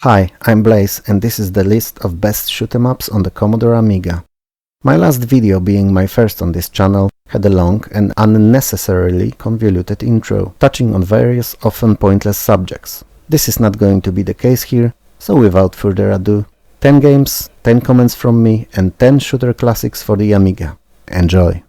Hi, I'm Blaze and this is the list of best shoot-em-ups on the Commodore Amiga. My last video, being my first on this channel, had a long and unnecessarily convoluted intro, touching on various often pointless subjects. This is not going to be the case here, so without further ado, 10 games, 10 comments from me and 10 shooter classics for the Amiga. Enjoy!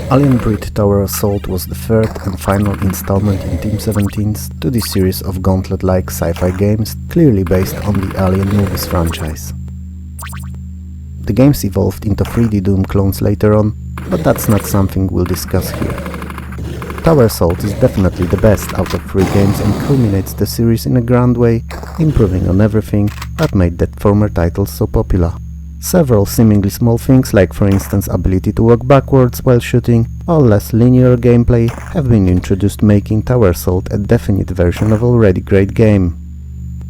Alien Breed Tower Assault was the third and final installment in Team 17's 2D series of gauntlet-like sci-fi games, clearly based on the Alien movies franchise. The games evolved into 3D Doom clones later on, but that's not something we'll discuss here. Tower Assault is definitely the best out of 3 games and culminates the series in a grand way, improving on everything that made that former title so popular. Several seemingly small things, like for instance ability to walk backwards while shooting, or less linear gameplay, have been introduced, making Tower Assault a definite version of already great game.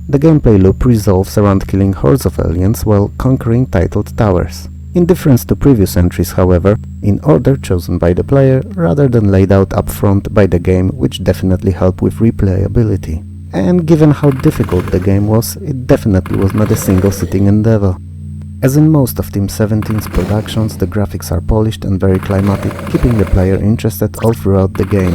The gameplay loop revolves around killing hordes of aliens while conquering titled towers. In difference to previous entries, however, in order chosen by the player rather than laid out up front by the game, which definitely helped with replayability. And given how difficult the game was, it definitely was not a single-sitting endeavor. As in most of Team 17's productions, the graphics are polished and very climatic, keeping the player interested all throughout the game.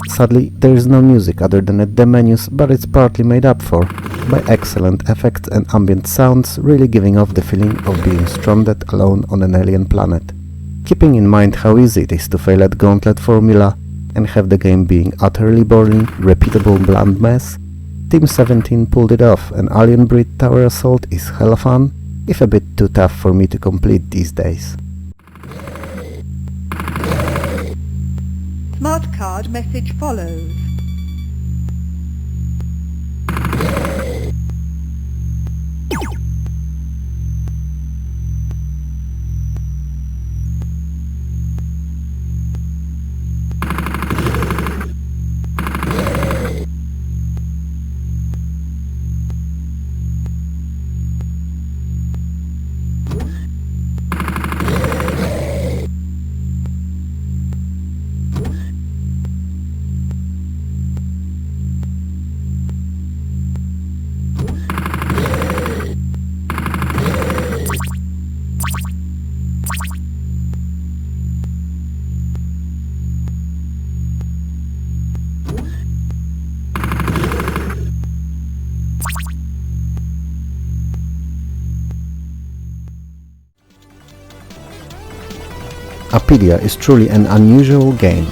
Sadly, there is no music other than at the menus, but it's partly made up for by excellent effects and ambient sounds, really giving off the feeling of being stranded alone on an alien planet. Keeping in mind how easy it is to fail at gauntlet formula and have the game being utterly boring, repeatable bland mess, Team 17 pulled it off, and Alien Breed Tower Assault is hella fun, if a bit too tough for me to complete these days. Smart card message follows. Apidya is truly an unusual game.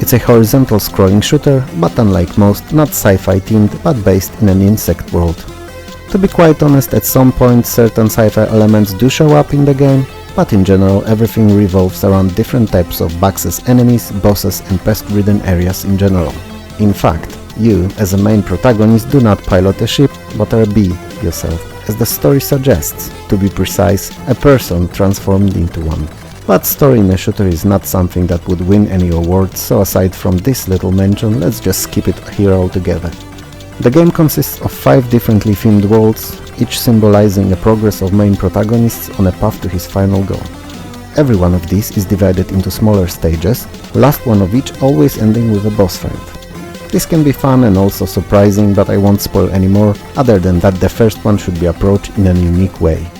It's a horizontal scrolling shooter, but unlike most, not sci-fi themed, but based in an insect world. To be quite honest, at some point certain sci-fi elements do show up in the game, but in general everything revolves around different types of bugs as enemies, bosses and pest-ridden areas in general. In fact, you, as a main protagonist, do not pilot a ship, but are a bee yourself, as the story suggests. To be precise, a person transformed into one. But story in a shooter is not something that would win any awards, so aside from this little mention, let's just skip it here altogether. The game consists of 5 differently themed worlds, each symbolizing a progress of main protagonists on a path to his final goal. Every one of these is divided into smaller stages, last one of each always ending with a boss fight. This can be fun and also surprising, but I won't spoil any more, other than that the first one should be approached in a unique way.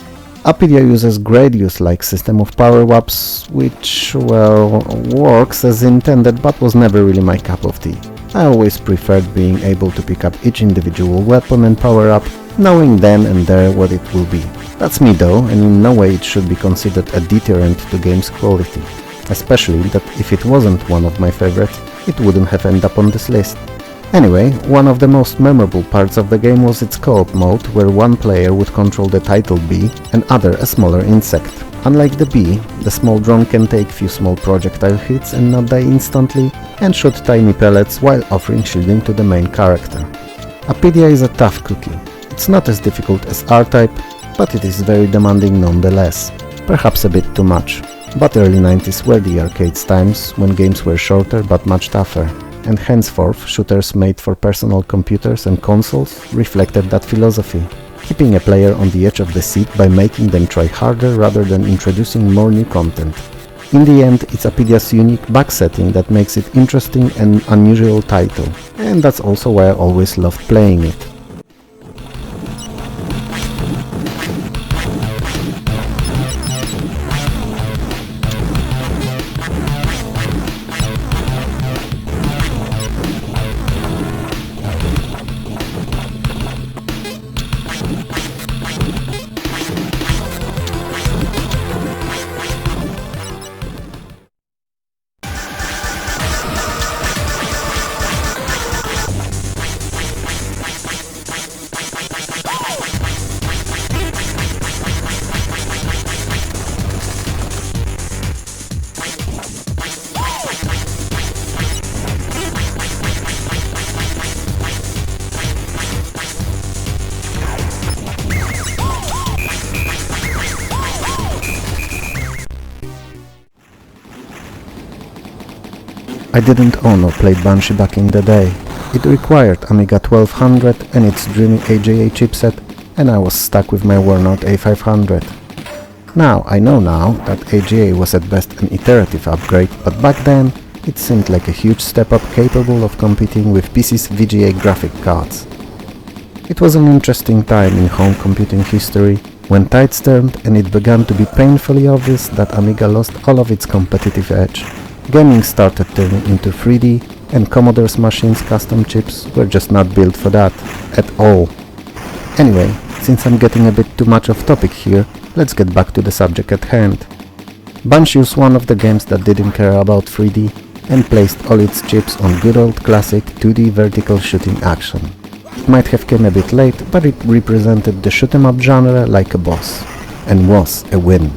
Apidya uses Gradius-like system of power-ups, which, well, works as intended, but was never really my cup of tea. I always preferred being able to pick up each individual weapon and power-up, knowing then and there what it will be. That's me though, and in no way it should be considered a deterrent to game's quality. Especially that if it wasn't one of my favorites, it wouldn't have ended up on this list. Anyway, one of the most memorable parts of the game was its co-op mode, where one player would control the titled bee and other a smaller insect. Unlike the bee, the small drone can take few small projectile hits and not die instantly, and shoot tiny pellets while offering shielding to the main character. Apidya is a tough cookie. It's not as difficult as R-Type, but it is very demanding nonetheless. Perhaps a bit too much. But early 90s were the arcade's times, when games were shorter but much tougher. And henceforth, shooters made for personal computers and consoles reflected that philosophy, keeping a player on the edge of the seat by making them try harder rather than introducing more new content. In the end, it's Apidya's unique bug setting that makes it interesting and unusual title, and that's also why I always loved playing it. I didn't own or play Banshee back in the day. It required Amiga 1200 and its dreamy AJA chipset, and I was stuck with my worn out A500. Now, I know now that AJA was at best an iterative upgrade, but back then it seemed like a huge step up capable of competing with PC's VGA graphic cards. It was an interesting time in home computing history, when tides turned and it began to be painfully obvious that Amiga lost all of its competitive edge. Gaming started turning into 3D, and Commodore's machines' custom chips were just not built for that, at all. Anyway, since I'm getting a bit too much off topic here, let's get back to the subject at hand. Banshee was one of the games that didn't care about 3D, and placed all its chips on good old classic 2D vertical shooting action. It might have come a bit late, but it represented the shoot 'em up genre like a boss, and was a win.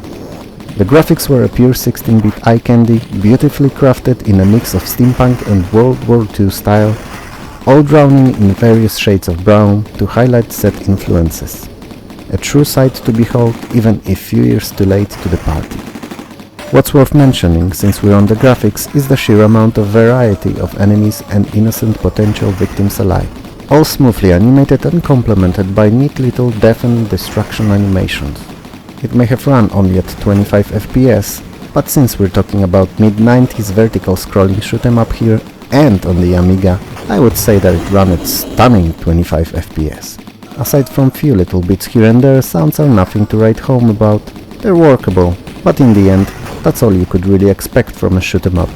The graphics were a pure 16-bit eye candy, beautifully crafted in a mix of steampunk and World War II style, all drowning in various shades of brown to highlight set influences. A true sight to behold, even if few years too late to the party. What's worth mentioning, since we're on the graphics, is the sheer amount of variety of enemies and innocent potential victims alike, all smoothly animated and complemented by neat little death and destruction animations. It may have run only at 25 FPS, but since we're talking about mid-90s vertical scrolling shoot 'em up here and on the Amiga, I would say that it ran at stunning 25 FPS. Aside from few little bits here and there, sounds are nothing to write home about. They're workable, but in the end, that's all you could really expect from a shoot 'em up.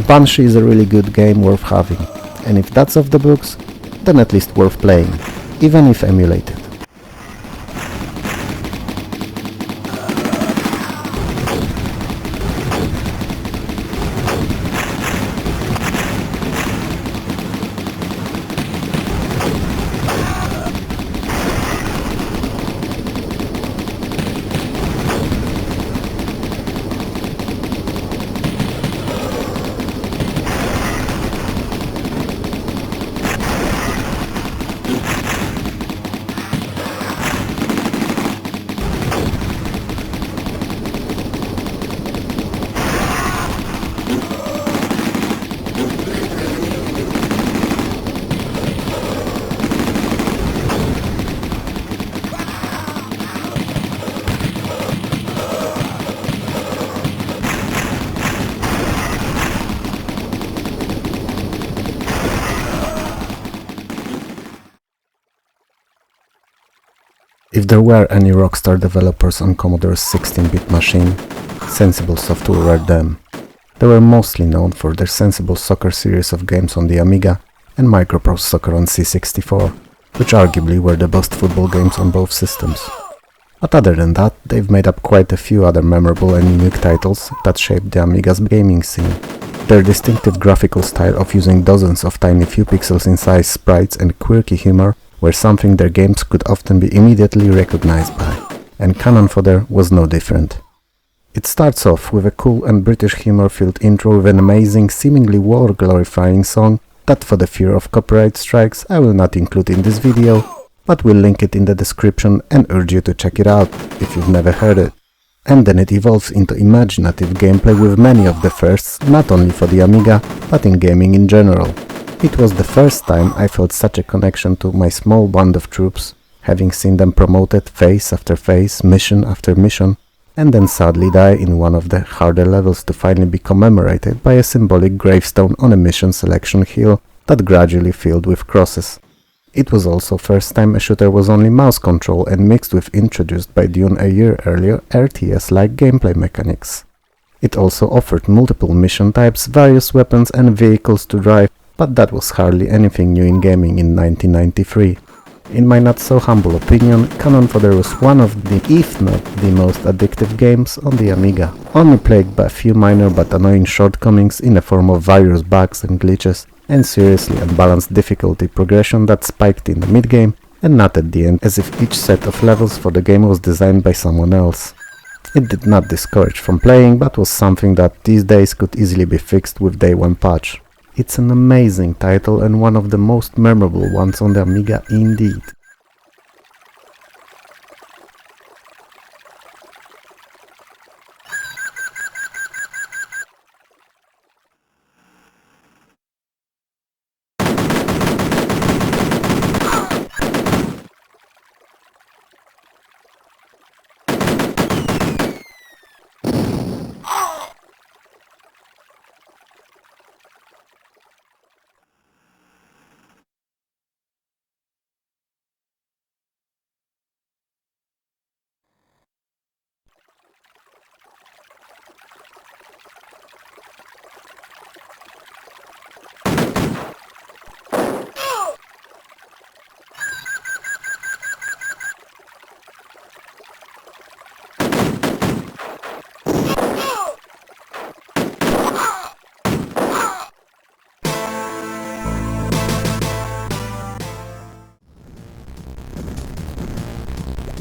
Banshee is a really good game worth having, and if that's off the books, then at least worth playing, even if emulated. If there were any Rockstar developers on Commodore's 16-bit machine, Sensible Software were them. They were mostly known for their Sensible Soccer series of games on the Amiga and Microprose Soccer on C64, which arguably were the best football games on both systems. But other than that, they've made up quite a few other memorable and unique titles that shaped the Amiga's gaming scene. Their distinctive graphical style of using dozens of tiny few pixels in size sprites and quirky humor were something their games could often be immediately recognized by, and Canon Fodder was no different. It starts off with a cool and British humor-filled intro with an amazing, seemingly war-glorifying song that, for the fear of copyright strikes, I will not include in this video, but will link it in the description and urge you to check it out if you've never heard it. And then it evolves into imaginative gameplay with many of the firsts, not only for the Amiga, but in gaming in general. It was the first time I felt such a connection to my small band of troops, having seen them promoted phase after phase, mission after mission, and then sadly die in one of the harder levels to finally be commemorated by a symbolic gravestone on a mission selection hill that gradually filled with crosses. It was also first time a shooter was only mouse control and mixed with introduced by Dune a year earlier RTS-like gameplay mechanics. It also offered multiple mission types, various weapons and vehicles to drive, but that was hardly anything new in gaming in 1993. In my not so humble opinion, Fodder was one of the, if not the most addictive games on the Amiga, only plagued by a few minor but annoying shortcomings in the form of various bugs and glitches, and seriously unbalanced difficulty progression that spiked in the mid-game and not at the end, as if each set of levels for the game was designed by someone else. It did not discourage from playing, but was something that these days could easily be fixed with day one patch. It's an amazing title and one of the most memorable ones on the Amiga indeed.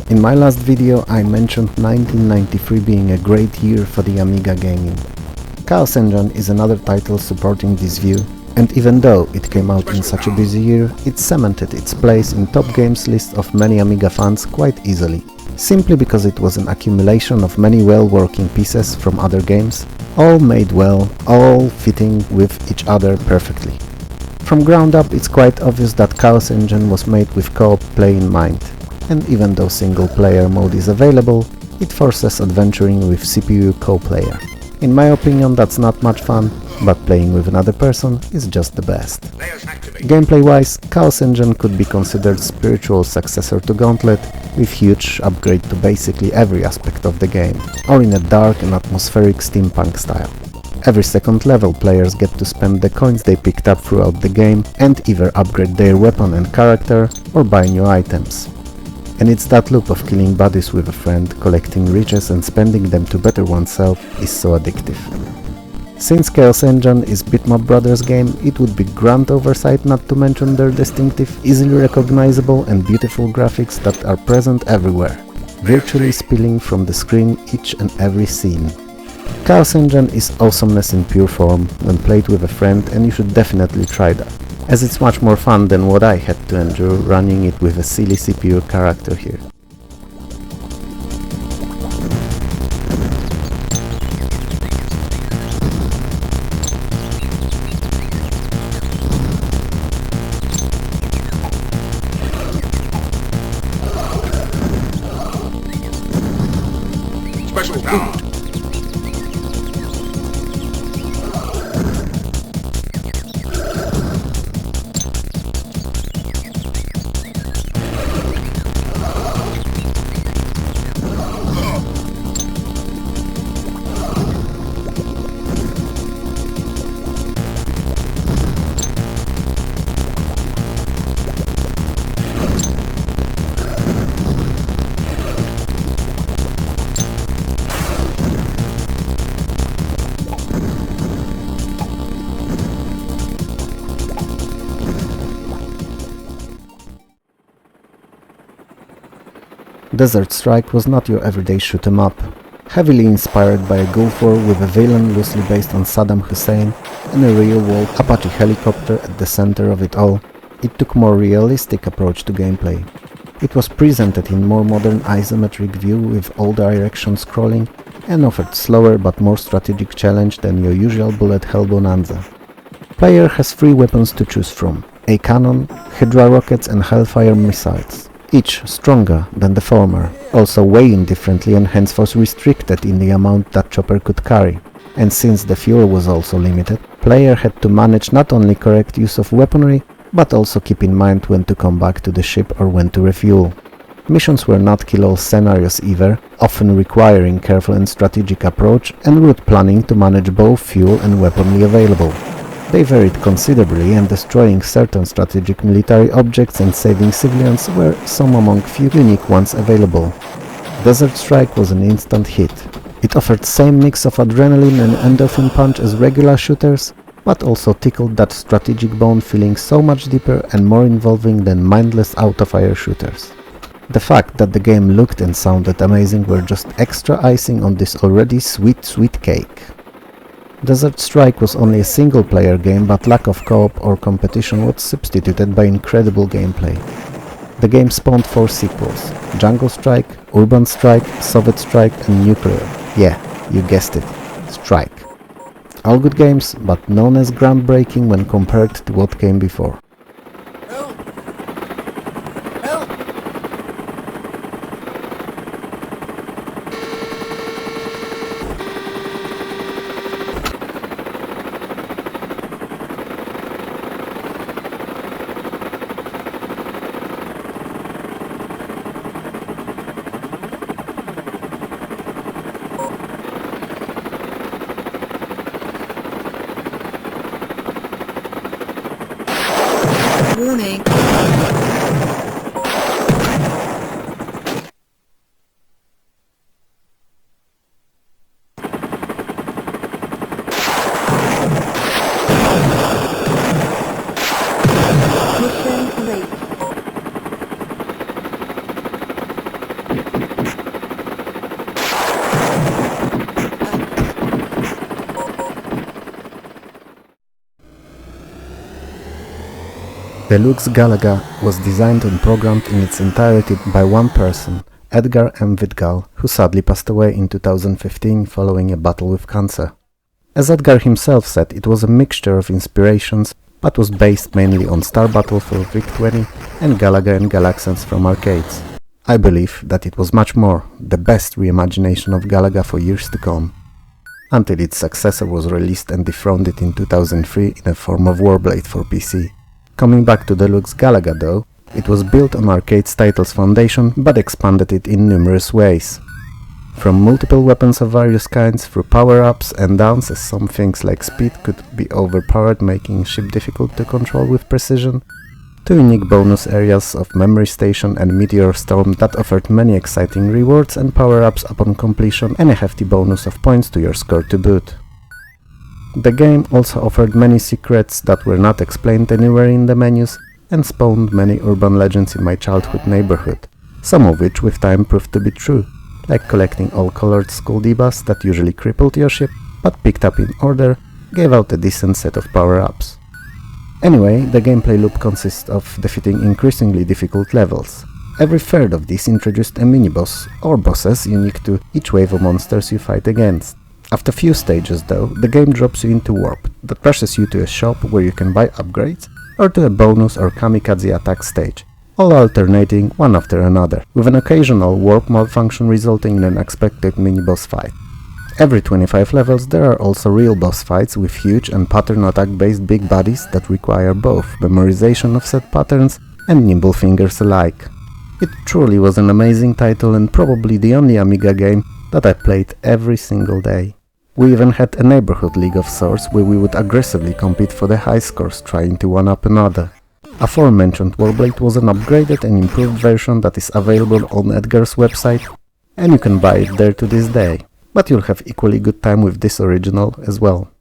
In my last video I mentioned 1993 being a great year for the Amiga gaming. Chaos Engine is another title supporting this view, and even though it came out in such a busy year, it cemented its place in top games list of many Amiga fans quite easily, simply because it was an accumulation of many well-working pieces from other games, all made well, all fitting with each other perfectly. From ground up it's quite obvious that Chaos Engine was made with co-op play in mind. And even though single-player mode is available, it forces adventuring with CPU co-player. In my opinion that's not much fun, but playing with another person is just the best. Gameplay-wise, Chaos Engine could be considered spiritual successor to Gauntlet, with huge upgrade to basically every aspect of the game, or in a dark and atmospheric steampunk style. Every second level players get to spend the coins they picked up throughout the game and either upgrade their weapon and character or buy new items. And it's that loop of killing buddies with a friend, collecting riches and spending them to better oneself is so addictive. Since Chaos Engine is Bitmap Brothers game, it would be grand oversight not to mention their distinctive, easily recognizable and beautiful graphics that are present everywhere, virtually spilling from the screen each and every scene. Chaos Engine is awesomeness in pure form when played with a friend, and you should definitely try that, as it's much more fun than what I had to endure running it with a silly CPU character here. Special food. Desert Strike was not your everyday shoot 'em up. Heavily inspired by a Gulf War with a villain loosely based on Saddam Hussein and a real-world Apache helicopter at the center of it all, it took more realistic approach to gameplay. It was presented in more modern isometric view with all direction scrolling and offered slower but more strategic challenge than your usual bullet hell bonanza. Player has 3 weapons to choose from: a cannon, Hydra rockets and Hellfire missiles. each stronger than the former, also weighing differently and henceforth restricted in the amount that chopper could carry. And since the fuel was also limited, player had to manage not only correct use of weaponry, but also keep in mind when to come back to the ship or when to refuel. Missions were not kill-all scenarios either, often requiring careful and strategic approach and route planning to manage both fuel and weaponry available. They varied considerably, and destroying certain strategic military objects and saving civilians were some among few unique ones available. Desert Strike was an instant hit. It offered same mix of adrenaline and endorphin punch as regular shooters, but also tickled that strategic bone, feeling so much deeper and more involving than mindless auto-fire shooters. The fact that the game looked and sounded amazing were just extra icing on this already sweet cake. Desert Strike was only a single-player game, but lack of co-op or competition was substituted by incredible gameplay. The game spawned 4 sequels: Jungle Strike, Urban Strike, Soviet Strike and Nuclear. Yeah, you guessed it, Strike. All good games, but none as groundbreaking when compared to what came before. Warning. Mission complete. Deluxe Galaga was designed and programmed in its entirety by one person, Edgar M. Vidgal, who sadly passed away in 2015 following a battle with cancer. As Edgar himself said, it was a mixture of inspirations, but was based mainly on Star Battle for VIC-20 and Galaga and Galaxians from arcades. I believe that it was much more, the best reimagination of Galaga for years to come, until its successor was released and dethroned it in 2003 in the form of Warblade for PC. Coming back to Deluxe Galaga though, it was built on arcade's title's foundation, but expanded it in numerous ways. From multiple weapons of various kinds through power-ups and downs, as some things like speed could be overpowered, making ship difficult to control with precision, to unique bonus areas of Memory Station and Meteor Storm that offered many exciting rewards and power-ups upon completion and a hefty bonus of points to your score to boot. The game also offered many secrets that were not explained anywhere in the menus and spawned many urban legends in my childhood neighborhood, some of which with time proved to be true, like collecting all colored school D-bus that usually crippled your ship, but picked up in order, gave out a decent set of power-ups. Anyway, the gameplay loop consists of defeating increasingly difficult levels. Every third of these introduced a mini-boss or bosses unique to each wave of monsters you fight against. After few stages though, the game drops you into warp that rushes you to a shop where you can buy upgrades, or to a bonus or kamikaze attack stage, all alternating one after another, with an occasional warp malfunction resulting in an unexpected mini-boss fight. Every 25 levels there are also real boss fights with huge and pattern attack based big bodies that require both memorization of set patterns and nimble fingers alike. It truly was an amazing title and probably the only Amiga game that I played every single day. We even had a neighborhood league of sorts where we would aggressively compete for the high scores, trying to one-up another. Aforementioned Warblade was an upgraded and improved version that is available on Edgar's website, and you can buy it there to this day, but you'll have equally good time with this original as well.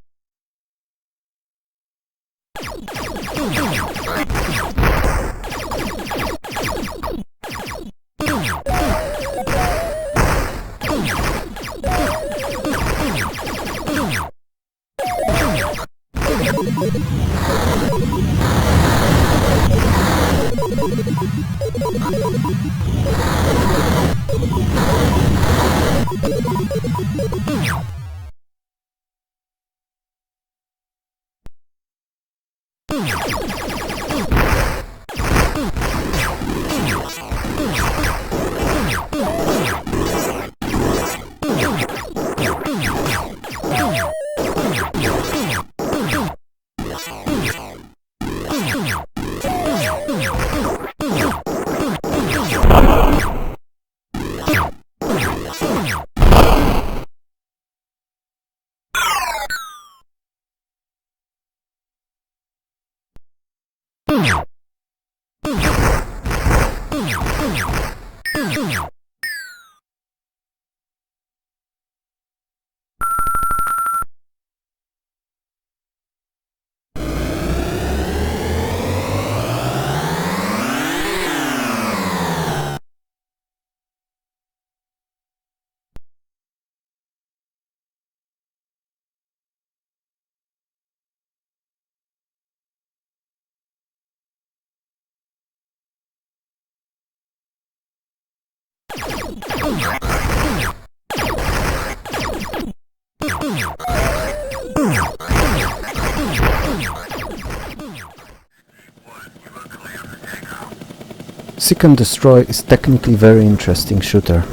Seek and Destroy is technically very interesting shooter.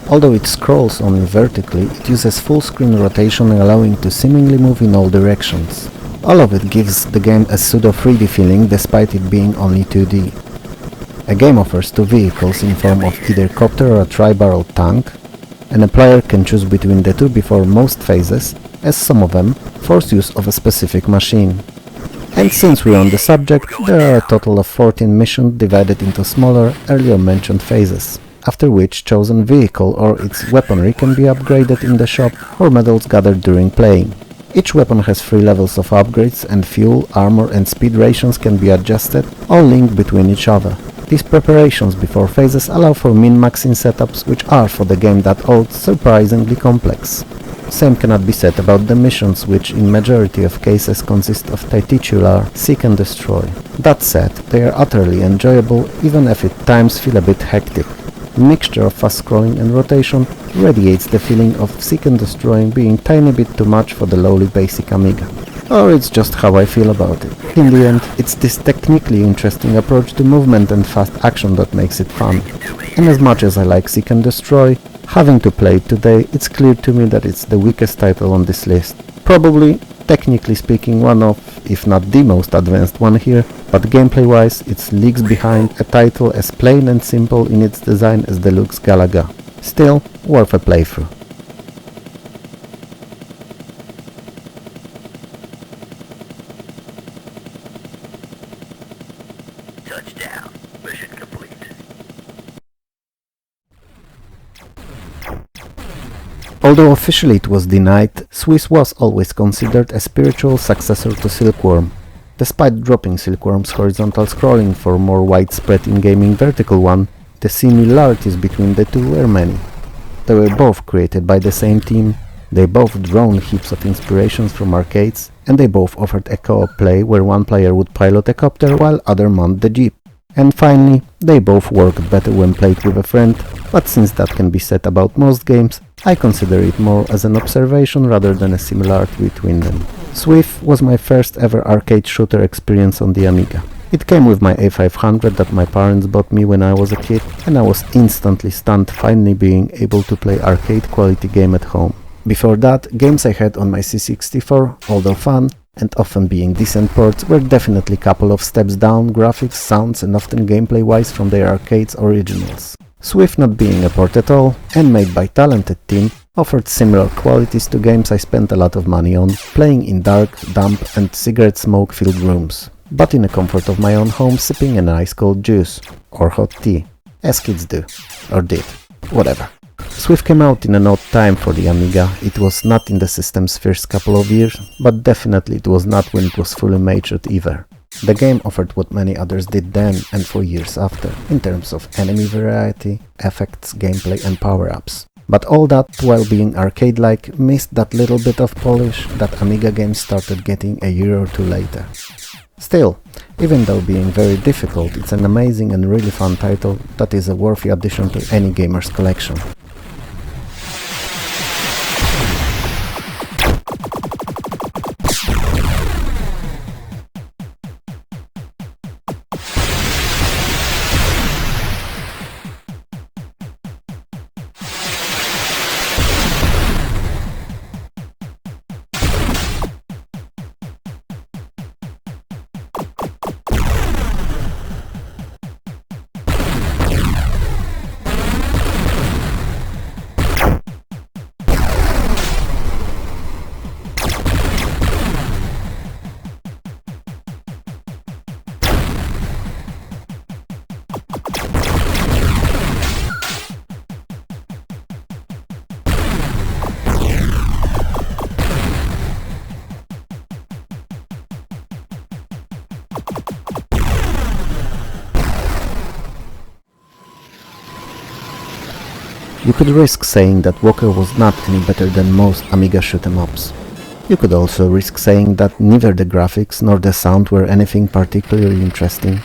Although it scrolls only vertically, it uses full screen rotation allowing to seemingly move in all directions. All of it gives the game a pseudo 3D feeling despite it being only 2D. A game offers two vehicles in form of either copter or a tri-barrel tank, and a player can choose between the two before most phases, as some of them force use of a specific machine. And since we're on the subject, there are a total of 14 missions divided into smaller, earlier mentioned phases, after which chosen vehicle or its weaponry can be upgraded in the shop or medals gathered during playing. Each weapon has 3 levels of upgrades and fuel, armor and speed rations can be adjusted, all linked between each other. These preparations before phases allow for min-maxing setups which are for the game that old surprisingly complex. Same cannot be said about the missions, which in majority of cases consist of titular seek and destroy. That said, they are utterly enjoyable even if at times feel a bit hectic. The mixture of fast scrolling and rotation radiates the feeling of seek and destroying being tiny bit too much for the lowly basic Amiga. Or it's just how I feel about it. In the end, it's this technically interesting approach to movement and fast action that makes it fun. And as much as I like seek and destroy, having to play it today, it's clear to me that it's the weakest title on this list. Probably, technically speaking, one of, if not the most advanced one here, but gameplay-wise, it's leagues behind a title as plain and simple in its design as Deluxe Galaga. Still, worth a playthrough. Touchdown. Mission complete. Although officially it was denied, SWIV was always considered a spiritual successor to Silkworm. Despite dropping Silkworm's horizontal scrolling for more widespread in-gaming vertical one, the similarities between the two were many. They were both created by the same team, they both drawn heaps of inspirations from arcades, and they both offered a co-op play where one player would pilot a copter while other manned the jeep. And finally, they both worked better when played with a friend, but since that can be said about most games, I consider it more as an observation rather than a similarity between them. SWIV was my first ever arcade shooter experience on the Amiga. It came with my A500 that my parents bought me when I was a kid, and I was instantly stunned finally being able to play arcade quality game at home. Before that, games I had on my C64, although fun, and often being decent ports, were definitely couple of steps down graphics, sounds and often gameplay-wise from their arcade's originals. SWIV, not being a port at all, and made by talented team, offered similar qualities to games I spent a lot of money on, playing in dark, damp and cigarette smoke-filled rooms, but in the comfort of my own home sipping an ice-cold juice, or hot tea, as kids do, or did, whatever. SWIV came out in an odd time for the Amiga. It was not in the system's first couple of years, but definitely it was not when it was fully matured either. The game offered what many others did then and for years after, in terms of enemy variety, effects, gameplay and power-ups. But all that, while being arcade-like, missed that little bit of polish that Amiga games started getting a year or two later. Still, even though being very difficult, it's an amazing and really fun title that is a worthy addition to any gamer's collection. You could risk saying that Walker was not any better than most Amiga shoot-em-ups. You could also risk saying that neither the graphics nor the sound were anything particularly interesting.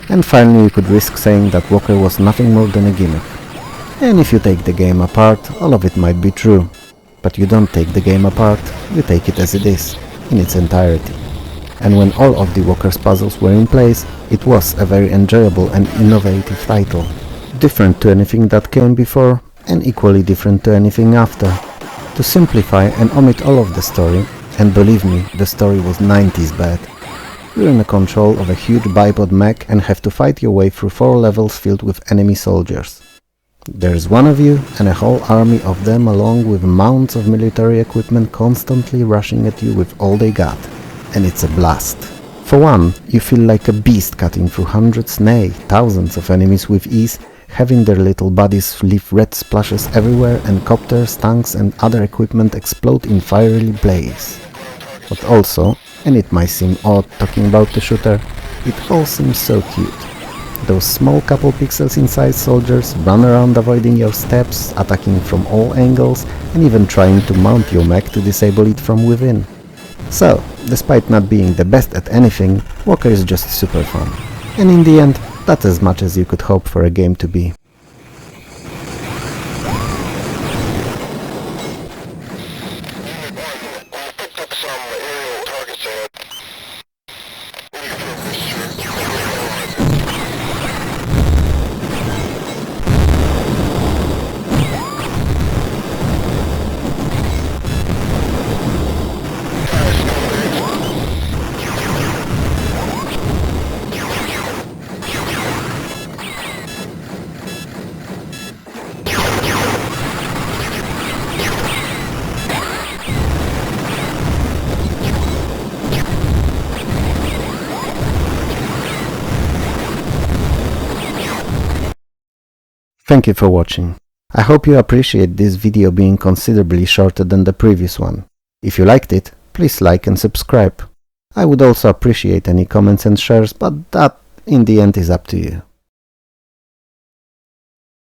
And finally you could risk saying that Walker was nothing more than a gimmick. And if you take the game apart, all of it might be true. But you don't take the game apart, you take it as it is, in its entirety. And when all of the Walker's puzzles were in place, it was a very enjoyable and innovative title. Different to anything that came before, and equally different to anything after. To simplify and omit all of the story, and believe me, the story was 90s bad. You're in control of a huge bipod mech and have to fight your way through 4 levels filled with enemy soldiers. There's one of you and a whole army of them along with mounts of military equipment constantly rushing at you with all they got. And it's a blast. For one, you feel like a beast cutting through hundreds, nay, thousands of enemies with ease, having their little bodies leave red splashes everywhere and copters, tanks and other equipment explode in fiery blaze. But also, and it might seem odd talking about the shooter, it all seems so cute. Those small couple pixels inside soldiers run around avoiding your steps, attacking from all angles and even trying to mount your mech to disable it from within. So, despite not being the best at anything, Walker is just super fun. And in the end, that's as much as you could hope for a game to be. Thank you for watching. I hope you appreciate this video being considerably shorter than the previous one. If you liked it, please like and subscribe. I would also appreciate any comments and shares, but that in the end is up to you.